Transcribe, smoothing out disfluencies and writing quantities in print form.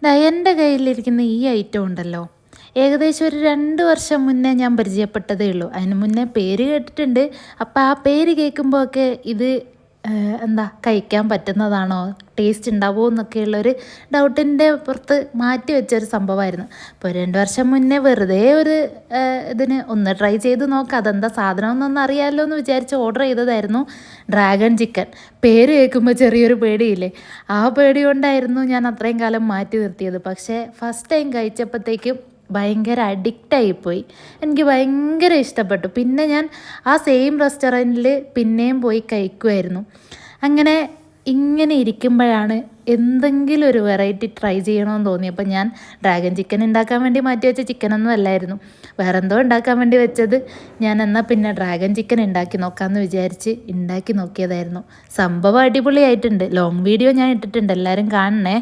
എൻ്റെ കയ്യിലിരിക്കുന്ന ഈ ഐറ്റം ഉണ്ടല്ലോ, ഏകദേശം ഒരു 2 വർഷം മുന്നേ ഞാൻ പരിചയപ്പെട്ടതേ ഉള്ളൂ. അതിന് മുന്നേ പേര് കേട്ടിട്ടുണ്ട്. അപ്പോൾ ആ പേര് കേൾക്കുമ്പോഴൊക്കെ ഇത് എന്താ കഴിക്കാൻ പറ്റുന്നതാണോ, ടേസ്റ്റ് ഉണ്ടാവുമോ എന്നൊക്കെയുള്ളൊരു ഡൗട്ടിൻ്റെ പുറത്ത് മാറ്റി വെച്ചൊരു സംഭവമായിരുന്നു. അപ്പോൾ 2 വർഷം മുന്നേ വെറുതെ ഒരു ഇതിന് ഒന്ന് ട്രൈ ചെയ്ത് നോക്കാം, അതെന്താ സാധനം എന്നൊന്നും അറിയാമല്ലോ എന്ന് വിചാരിച്ച് ഓർഡർ ചെയ്തതായിരുന്നു ഡ്രാഗൺ ചിക്കൻ. പേര് കേൾക്കുമ്പോൾ ചെറിയൊരു പേടിയില്ലേ, ആ പേടി കൊണ്ടായിരുന്നു ഞാൻ അത്രയും കാലം മാറ്റി നിർത്തിയത്. പക്ഷേ ഫസ്റ്റ് ടൈം കഴിച്ചപ്പോഴത്തേക്കും ഭയങ്കര അഡിക്റ്റായിപ്പോയി. എനിക്ക് ഭയങ്കര ഇഷ്ടപ്പെട്ടു. പിന്നെ ഞാൻ ആ സെയിം റെസ്റ്റോറൻറ്റിൽ പിന്നെയും പോയി കഴിക്കുമായിരുന്നു. അങ്ങനെ ഇങ്ങനെ ഇരിക്കുമ്പോഴാണ് എന്തെങ്കിലും ഒരു വെറൈറ്റി ട്രൈ ചെയ്യണമെന്ന് തോന്നിയപ്പോൾ ഞാൻ ഡ്രാഗൺ ചിക്കൻ ഉണ്ടാക്കാൻ വേണ്ടി മാറ്റി വെച്ച ചിക്കനൊന്നും അല്ലായിരുന്നു, വേറെന്തോ ഉണ്ടാക്കാൻ വേണ്ടി വെച്ചത്. ഞാൻ എന്നാൽ പിന്നെ ഡ്രാഗൺ ചിക്കൻ ഉണ്ടാക്കി നോക്കാമെന്ന് വിചാരിച്ച് ഉണ്ടാക്കി നോക്കിയതായിരുന്നു. സംഭവം അടിപൊളിയായിട്ടുണ്ട്. ലോങ് വീഡിയോ ഞാൻ ഇട്ടിട്ടുണ്ട്, എല്ലാവരും കാണണേ.